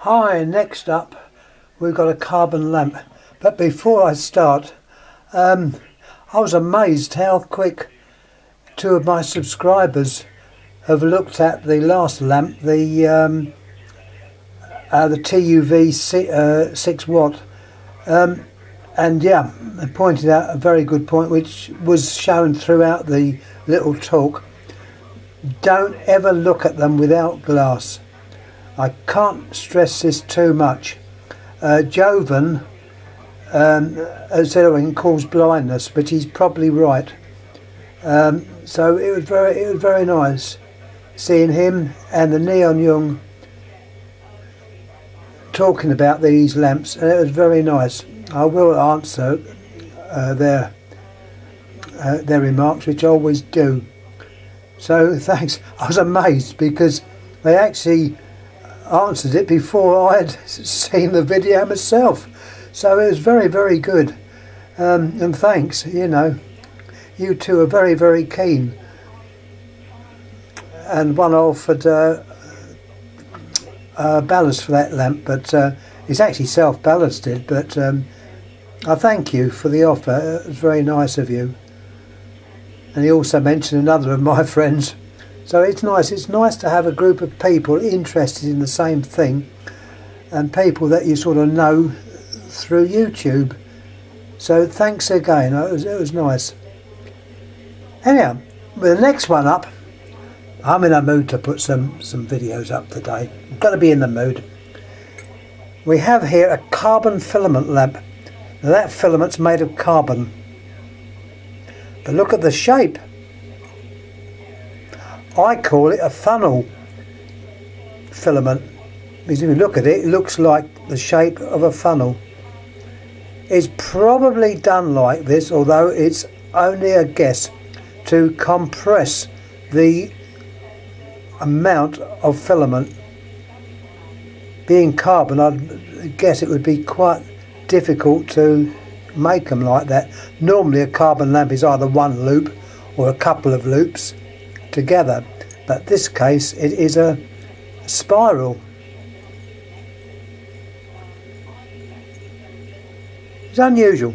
Hi, next up we've got a carbon lamp, but before I start, I was amazed how quick two of my subscribers have looked at the last lamp, the TUV 6 watt, and yeah, they pointed out a very good point which was shown throughout the little talk. Don't ever look at them without glass. I can't stress this too much. Jovan has said it can cause blindness, but he's probably right. So it was very nice seeing him and the Neon Young talking about these lamps, and it was very nice. I will answer their remarks, which I always do. So thanks. I was amazed because they actually answered it before I had seen the video myself, so it was very good, and thanks. You know, you two are very keen, and one offered ballast for that lamp, but it's actually self-ballasted, but I thank you for the offer. It was very nice of you. And he also mentioned another of my friends. So it's nice to have a group of people interested in the same thing, and people that you sort of know through YouTube. So thanks again, it was nice. Anyhow, with the next one up, I'm in a mood to put some videos up today. I've got to be in the mood. We have here a carbon filament lamp. Now that filament's made of carbon. But look at the shape. I call it a funnel filament, because if you look at it, it looks like the shape of a funnel. It's probably done like this, although it's only a guess, to compress the amount of filament. Being carbon, I'd guess it would be quite difficult to make them like that. Normally a carbon lamp is either one loop or a couple of loops together, but this case it is a spiral. It's unusual.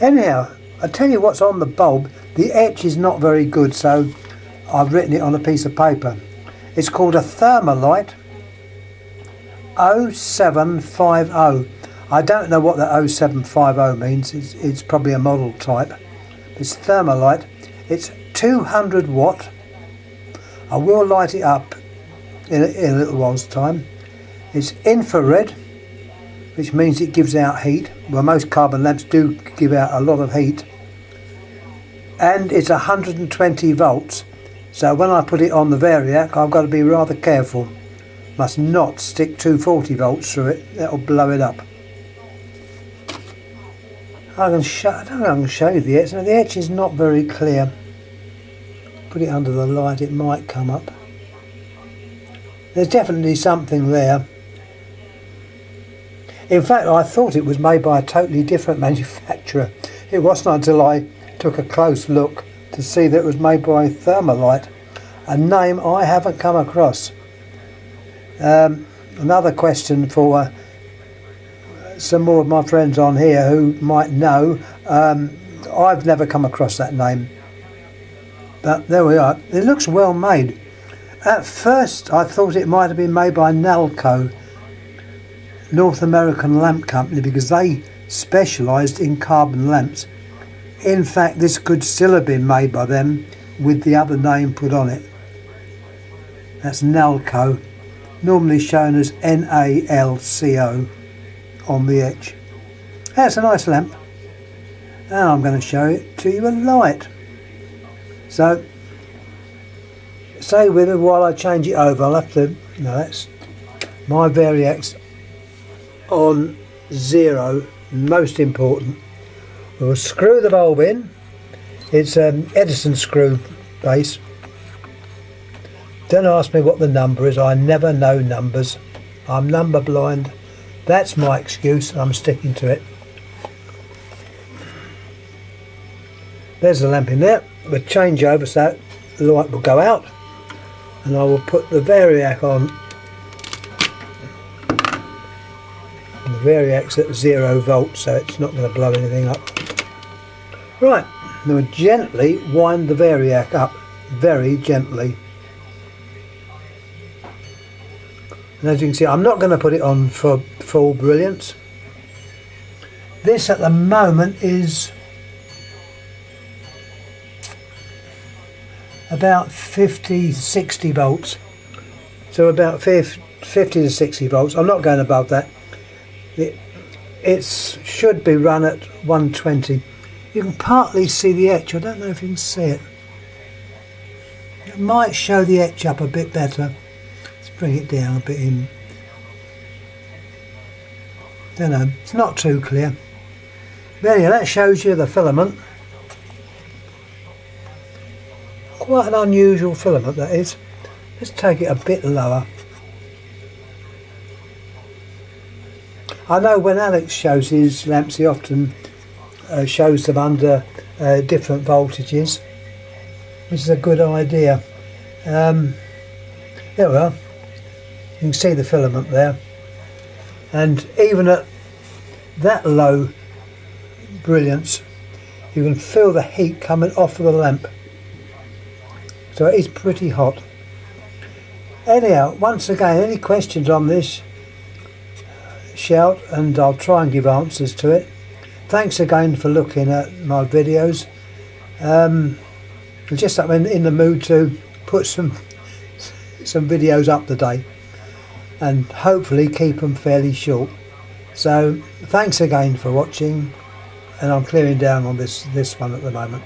Anyhow, I tell you what's on the bulb. The etch is not very good, so I've written it on a piece of paper. It's called a Thermolite 0750. I don't know what the 0750 means. It's probably a model type. It's Thermolite. It's 200 watt. I will light it up in a little while's time. It's infrared, which means it gives out heat. Well, most carbon lamps do give out a lot of heat. And it's 120 volts. So when I put it on the variac, I've got to be rather careful. Must not stick 240 volts through it. That'll blow it up. I don't know if I can show you the etch. Now, the etch is not very clear. Put it under the light, it might come up. There's definitely something there. In fact, I thought it was made by a totally different manufacturer. It wasn't until I took a close look to see that it was made by Thermolite, a name I haven't come across. Another question for some more of my friends on here who might know. I've never come across that name, but there we are. It looks well made. At first I thought it might have been made by Nalco, North American Lamp Company, because they specialised in carbon lamps. In fact, this could still have been made by them with the other name put on it. That's Nalco, normally shown as NALCO on the etch. That's a nice lamp. Now I'm going to show it to you in light. So stay with me while I change it over. I'll have to, no, that's my variacs on 0, most important. We'll screw the bulb in. It's an Edison screw base. Don't ask me what the number is. I never know numbers. I'm number blind. That's my excuse. I'm sticking to it. There's the lamp in there. We'll change over so the light will go out, and I will put the variac on variac's at 0 volts, so it's not going to blow anything up. Right, now gently wind the variac up, very gently. And as you can see, I'm not going to put it on for full brilliance. This at the moment is about 50-60 volts. So about 50 to 60 volts. I'm not going above that. It should be run at 120. You can partly see the etch. I don't know if you can see it. It might show the etch up a bit better. Let's bring it down a bit in. Don't know, it's not too clear. There you go, that shows you the filament. Quite an unusual filament that is. Let's take it a bit lower. I know when Alex shows his lamps, he often shows them under different voltages, which is a good idea. There we are. You can see the filament there, and even at that low brilliance you can feel the heat coming off of the lamp, so it is pretty hot. Anyhow, once again, any questions on this, shout and I'll try and give answers to it. Thanks again for looking at my videos. Just I'm in the mood to put some videos up today and hopefully keep them fairly short. So thanks again for watching, and I'm clearing down on this one at the moment.